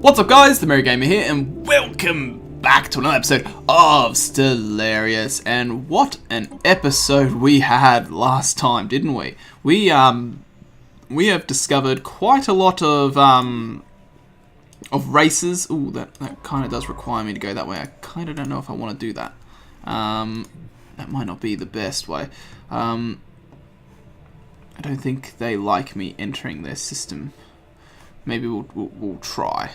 What's up guys, TheMerryGamer here, and welcome back to another episode of Stellaris. And what an episode we had last time, didn't we? We have discovered quite a lot of races. Ooh, that kind of does require me to go that way. I kind of don't know if I want to do that. That might not be the best way. I don't think they like me entering their system. Maybe we'll try.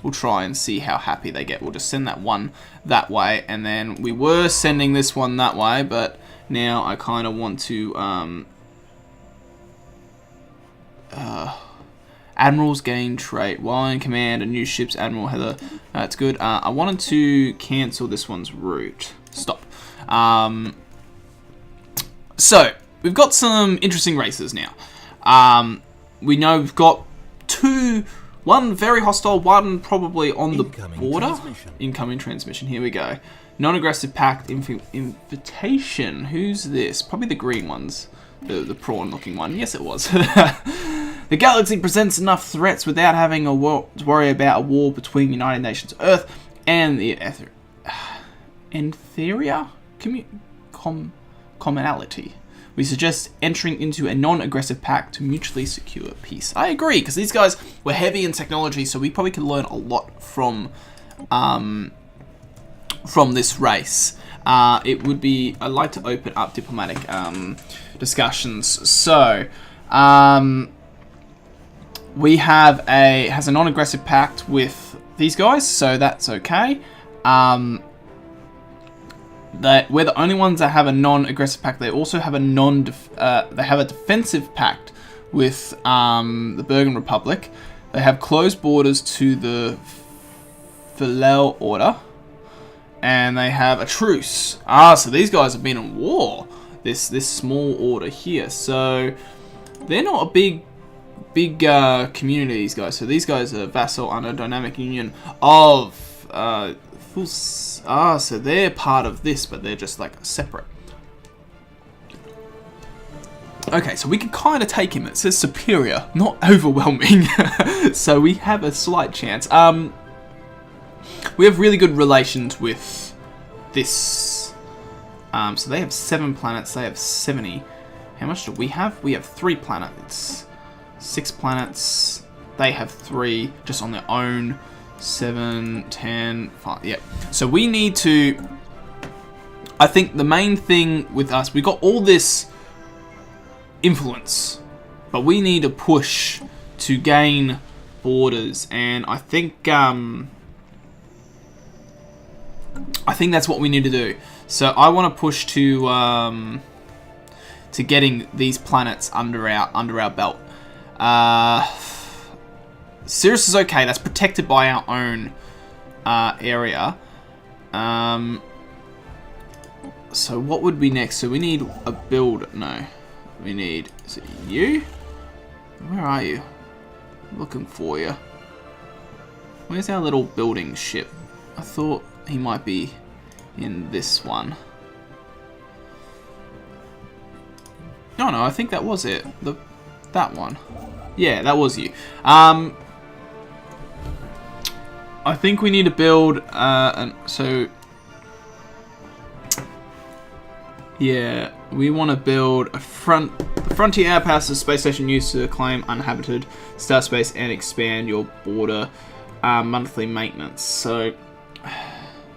We'll try and see how happy they get. We'll just send that one that way, and then we were sending this one that way, but now I kind of want to Admirals gain trait while in command. A new ship's admiral Heather. That's good. I wanted to cancel this one's route. Stop. So we've got some interesting races now. We know we've got one very hostile, one probably on the border. Incoming transmission. Here we go. Non-aggressive pact invitation. Who's this? Probably the green ones. The prawn-looking one. Yes, it was. The galaxy presents enough threats without having to worry about a war between United Nations Earth and the Etheria commonality. We suggest entering into a non-aggressive pact to mutually secure peace. I agree, because these guys were heavy in technology, so we probably could learn a lot from this race. It would be. I'd like to open up diplomatic discussions. So, we has a non-aggressive pact with these guys, so that's okay. That we're the only ones that have a non-aggressive pact. They also have a they have a defensive pact with the Bergen Republic. They have closed borders to the Philel Order, and they have a truce. So these guys have been in war. This small order here. So they're not a big community. These guys. So these guys are vassal under dynamic union of. So they're part of this, but they're just like separate. Okay, so we can kind of take him. It says superior, not overwhelming. So we have a slight chance. We have really good relations with this. So they have 7 planets. They have 70. How much do we have? We have 3 planets. 6 planets. They have 3 just on their own. 7, 10, 5, yeah. So we need to, I think the main thing with us, we got all this influence, but we need to push to gain borders, and I think that's what we need to do. So I want to push to getting these planets under our belt. Sirius is okay. That's protected by our own area. So what would be next? So we need a build. No, we need. Is it you? Where are you? I'm looking for you. Where's our little building ship? I thought he might be in this one. No, I think that was it. That one. Yeah, that was you. I think we need to build, yeah, we want to build a frontier outpost, a space station used to claim uninhabited star space and expand your border monthly maintenance. So,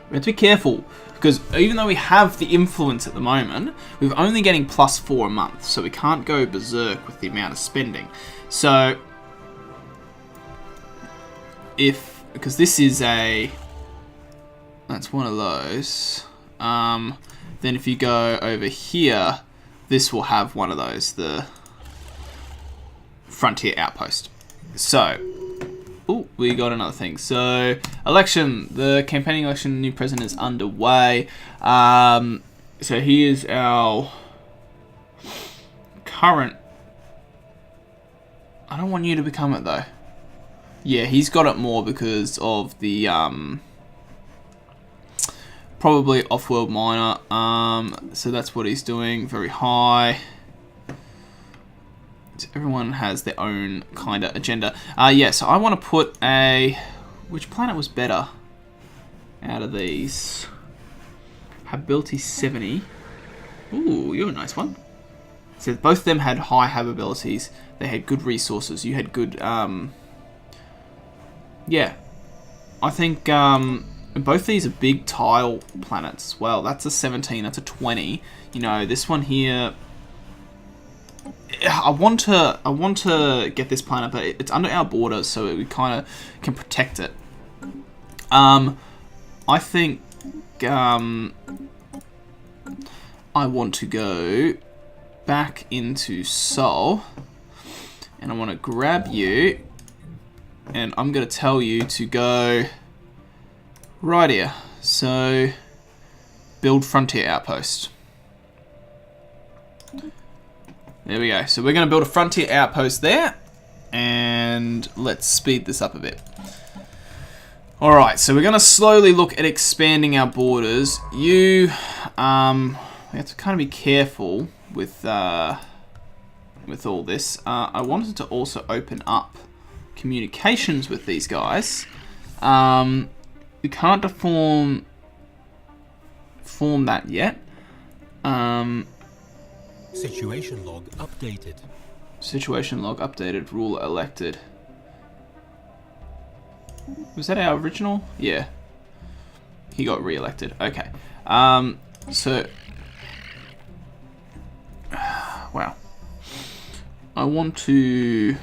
we have to be careful, because even though we have the influence at the moment, we're only getting +4 a month, so we can't go berserk with the amount of spending. So, because this is that's one of those. Then if you go over here, this will have one of those, the frontier outpost. So, we got another thing. So, election. The campaigning election, new president is underway. So he is our current. I don't want you to become it though. Yeah, he's got it more because of the probably off-world miner. So that's what he's doing. Very high. everyone has their own kind of agenda. Yeah, so I want to put a... Which planet was better out of these? Habitability 70. Ooh, you're a nice one. So both of them had high habitabilities. They had good resources. You had good... Yeah. I think both these are big tile planets as well. That's a 17, that's a 20. You know, this one here... I want to get this planet, but it's under our borders, so we kind of can protect it. I think I want to go back into Sol, and I want to grab you, and I'm going to tell you to go right here. So, build frontier outpost. There we go. So we're going to build a frontier outpost there, and let's speed this up a bit. Alright, so we're going to slowly look at expanding our borders. We have to kind of be careful with all this. I wanted to also open up communications with these guys. We can't form that yet. Situation log updated. Situation log updated. Ruler elected. Was that our original? Yeah. He got re-elected. Okay. So... Wow. I want to...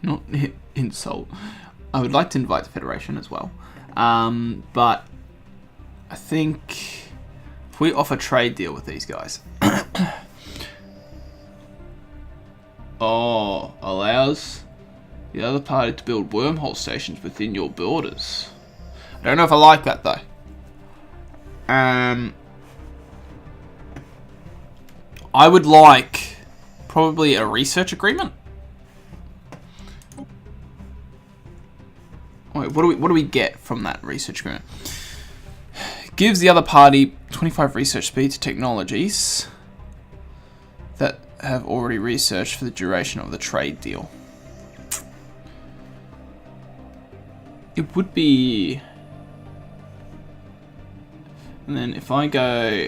Not insult. I would like to invite the Federation as well. But... I think... If we offer trade deal with these guys... Oh, allows the other party to build wormhole stations within your borders. I don't know if I like that though. I would like probably a research agreement. Wait, what do we get from that research agreement? Gives the other party 25 research speed to technologies that have already researched for the duration of the trade deal. It would be... And then if I go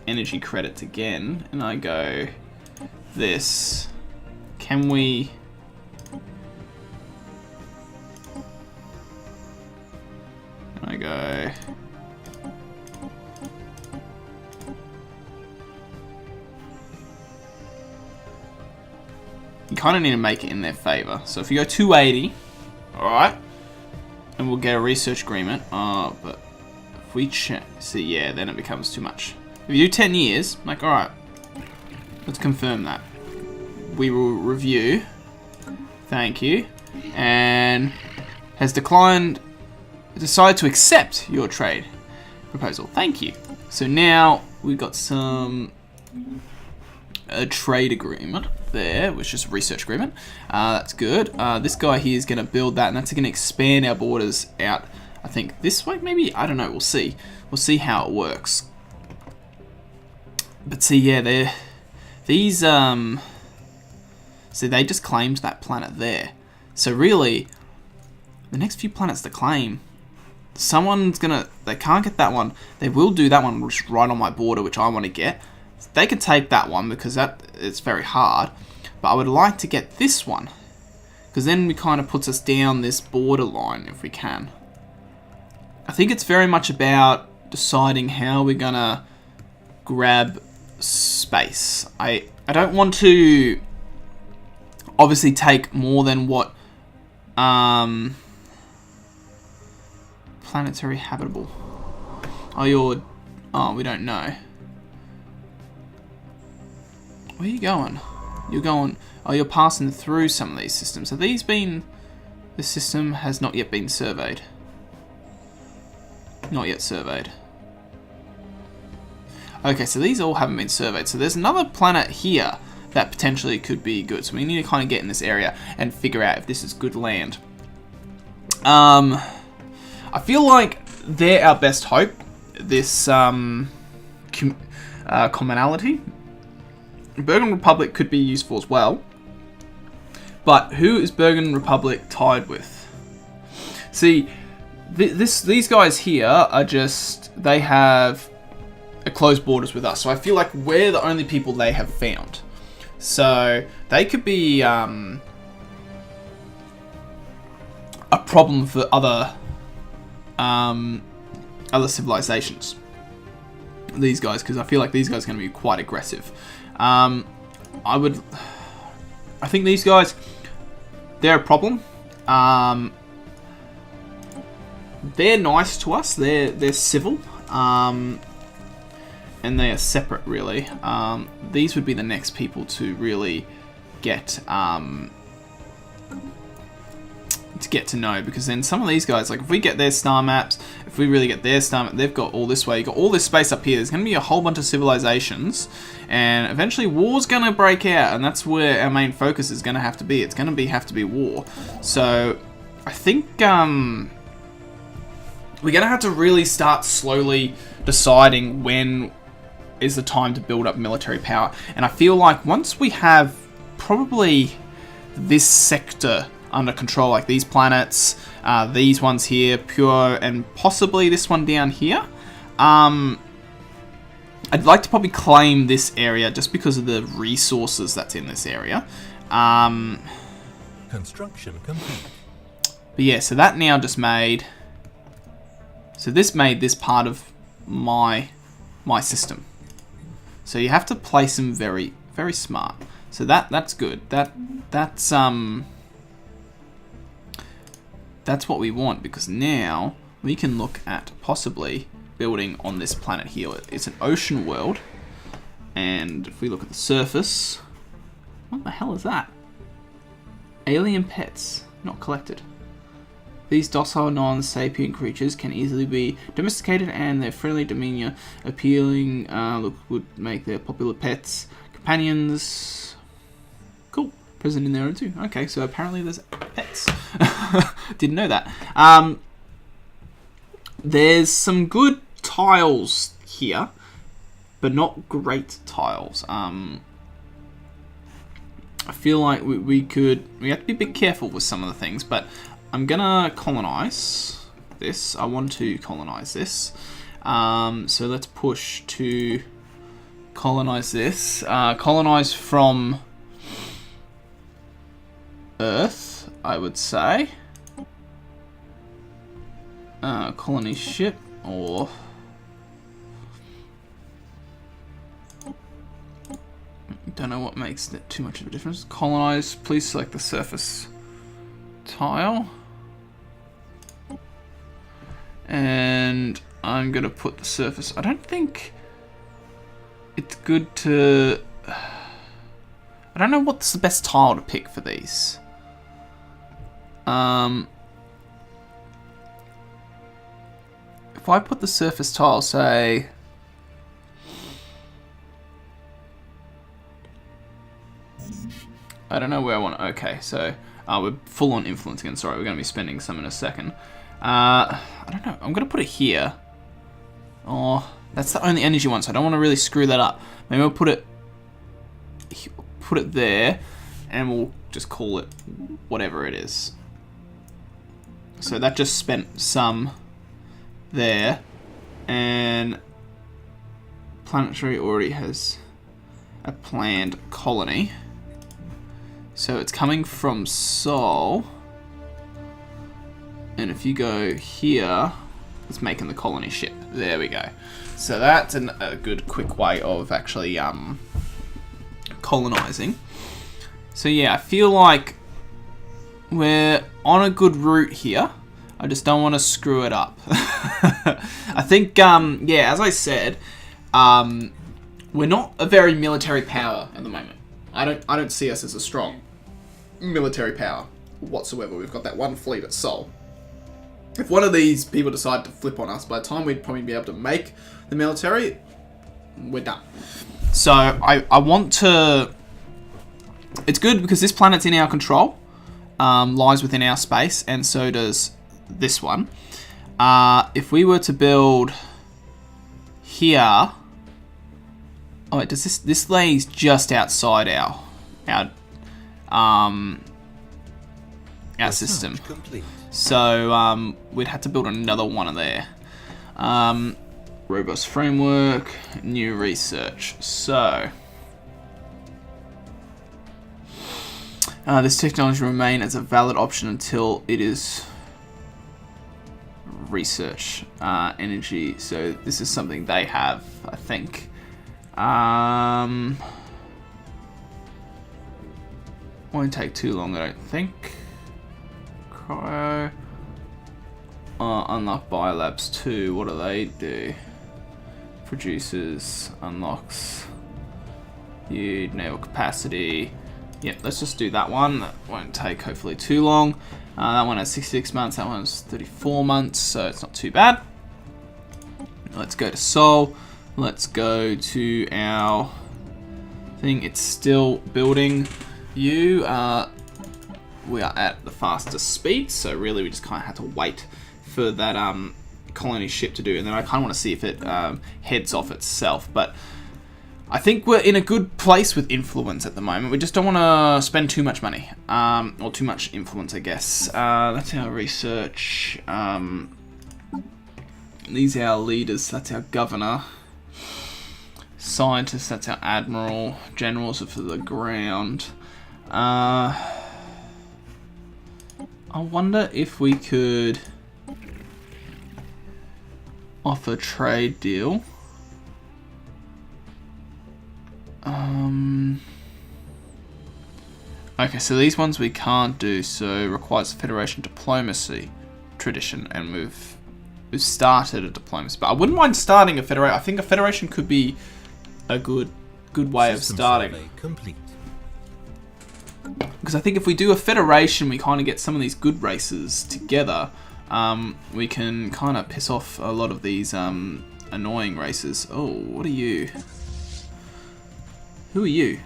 energy credits again, and I go this, can we... And I go... You kind of need to make it in their favor. So if you go 280, alright, and we'll get a research agreement. But if we see, yeah, then it becomes too much. If you do 10 years, like, alright, let's confirm that. We will review. Thank you. And has decided to accept your trade proposal. Thank you. So now we've got a trade agreement there, which is a research agreement. That's good. This guy here is going to build that, and that's going to expand our borders out, I think, this way, maybe? I don't know. We'll see. We'll see how it works. But see, yeah, these, so they just claimed that planet there. So really, the next few planets to claim, someone's gonna, they can't get that one. They will do that one which is right on my border, which I want to get. They can take that one because it's very hard. But I would like to get this one, because then it kind of puts us down this borderline if we can. I think it's very much about deciding how we're gonna grab space. I don't want to obviously take more than what planetary habitable. Oh, we don't know. Where are you going? You're going... Oh, you're passing through some of these systems. Have these been... The system has not yet been surveyed. Not yet surveyed. Okay, so these all haven't been surveyed. So there's another planet here that potentially could be good. So we need to kind of get in this area and figure out if this is good land. I feel like they're our best hope. This commonality. Bergen Republic could be useful as well. But who is Bergen Republic tied with? See, these guys here are just... They have close borders with us. So I feel like we're the only people they have found. So they could be a problem for other civilizations. These guys, because I feel like these guys are going to be quite aggressive. I think these guys, they're a problem. They're nice to us. They're civil. And they are separate, really. These would be the next people to really get to know, because then some of these guys, like if we get their star maps, if we really get their star map, they've got all this way, you've got all this space up here. There's going to be a whole bunch of civilizations, and eventually war's going to break out, and that's where our main focus is going to have to be. It's going to have to be war. So I think we're going to have to really start slowly deciding when is the time to build up military power. And I feel like once we have probably this sector under control, like these planets, these ones here, Pure, and possibly this one down here, I'd like to probably claim this area just because of the resources that's in this area. Construction complete. But yeah, so that now just made... So this made this part of my system. So you have to place them very, very smart. So that's good. That's what we want, because now we can look at possibly building on this planet here. It's an ocean world, and if we look at the surface, what the hell is that? Alien pets not collected. These docile non-sapient creatures can easily be domesticated, and their friendly demeanor appealing look would make their popular pets. Companions. Cool. Present in there too. Okay, so apparently there's pets. Didn't know that. There's some good tiles here, but not great tiles. I feel like we have to be a bit careful with some of the things, but I'm gonna colonize this. I want to colonize this. So let's push to colonize this. Colonize from Earth, I would say. Colony ship, or don't know what makes it too much of a difference. Colonize, please select the surface tile. And I'm gonna put the surface. I don't think it's good to... I don't know what's the best tile to pick for these. If I put the surface tile, say... I don't know where I want to... Okay, so we're full on influence again. Sorry, we're going to be spending some in a second. I don't know. I'm going to put it here. Oh, that's the only energy one, so I don't want to really screw that up. Maybe I'll put it there, and we'll just call it whatever it is. So that just spent some there, and Planetary already has a planned colony. So it's coming from Sol. And if you go here, it's making the colony ship. There we go. So that's a good quick way of actually colonizing. So yeah, I feel like we're on a good route here. I just don't want to screw it up. I think, yeah, as I said, we're not a very military power at the moment. I don't see us as a strong military power whatsoever. We've got that one fleet at Sol. If one of these people decide to flip on us, by the time we'd probably be able to make the military, we're done. So I want to... It's good because this planet's in our control, lies within our space, and so does this one. If we were to build here, Oh, wait, does this lays just outside our system. Complete. So we'd have to build another one of there. Robust framework, new research. So this technology will remain as a valid option until it is research energy. So this is something they have, I think. Won't take too long, I don't think. Cryo. Unlock biolabs 2. What do they do? Produces, unlocks. You naval capacity. Yep, let's just do that one. That won't take hopefully too long. That one has 66 months. That one's 34 months, so it's not too bad. Let's go to Sol. Let's go to our thing. It's still building. We are at the fastest speed, so really we just kind of have to wait for that colony ship to do, and then I kind of want to see if it heads off itself. But I think we're in a good place with influence at the moment. We just don't want to spend too much money, or too much influence, I guess. That's our research. These are our leaders. That's our governor. Scientists. That's our admiral. Generals are for the ground. I wonder if we could offer trade deal. Okay, so these ones we can't do, so requires Federation diplomacy tradition, and we've started a diplomacy. But I wouldn't mind starting a Federation. I think a Federation could be a good way of starting. Complete. Because I think if we do a Federation, we kind of get some of these good races together. We can kind of piss off a lot of these annoying races. Oh, what are you? Who are you?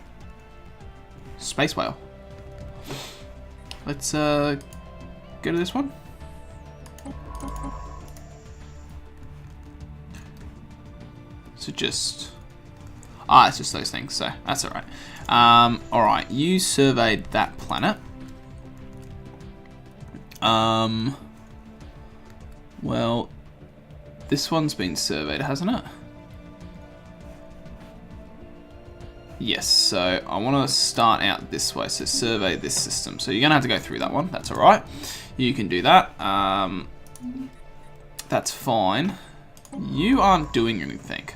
Space Whale. Let's go to this one. So just... it's just those things, so that's alright. Alright, you surveyed that planet. Well, this one's been surveyed, hasn't it? Yes, so I want to start out this way, so survey this system. So you're going to have to go through that one, that's alright. You can do that. That's fine. You aren't doing anything.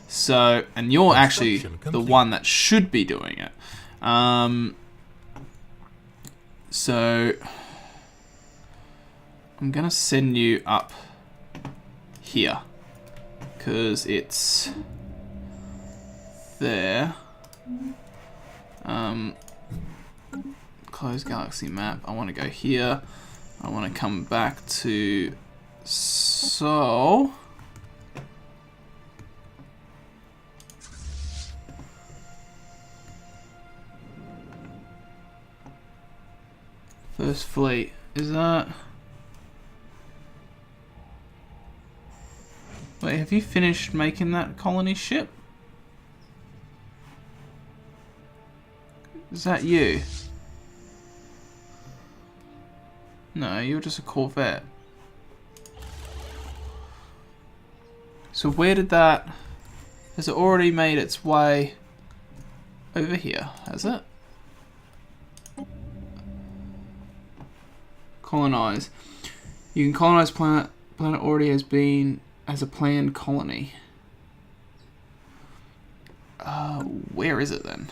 So, and you're actually the one that should be doing it. So, I'm going to send you up here. Because it's there. Close galaxy map. I want to go here. I want to come back to Sol. First fleet, is that... Wait, have you finished making that colony ship? Is that you? No, you're just a Corvette. So where did that... Has it already made its way over here, has it? Colonize. You can colonize planet. Planet already has been as a planned colony. Where is it then?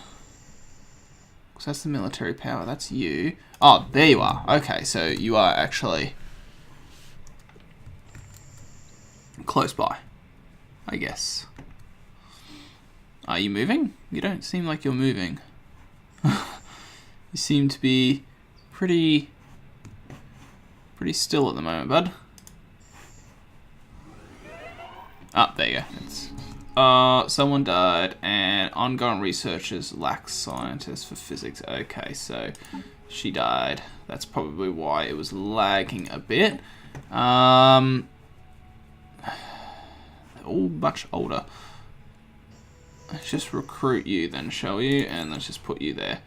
Because that's the military power. That's you. Oh, there you are. Okay, so you are actually close by, I guess. Are you moving? You don't seem like you're moving. You seem to be pretty still at the moment, bud. There you go. Someone died, and ongoing researchers lack scientists for physics. Okay, so she died. That's probably why it was lagging a bit. They're all much older. let's just recruit you then, shall we? And let's just put you there.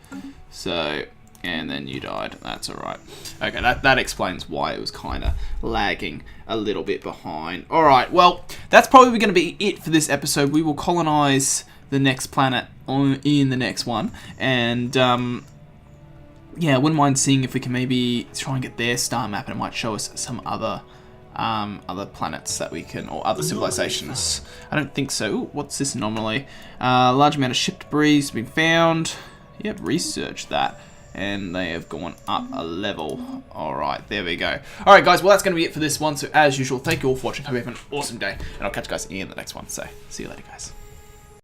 So, and then you died. That's alright. Okay, that explains why it was kind of lagging a little bit behind. Alright, well, that's probably going to be it for this episode. We will colonize the next planet in the next one. And, yeah, I wouldn't mind seeing if we can maybe try and get their star map, and it might show us some other planets that we can, or other civilizations. I don't think so. Ooh, what's this anomaly? Large amount of ship debris has been found. Yep, research that. And they have gone up a level. Alright, there we go. Alright guys, well that's going to be it for this one. So as usual, thank you all for watching. Hope you have an awesome day. And I'll catch you guys in the next one. So, see you later guys.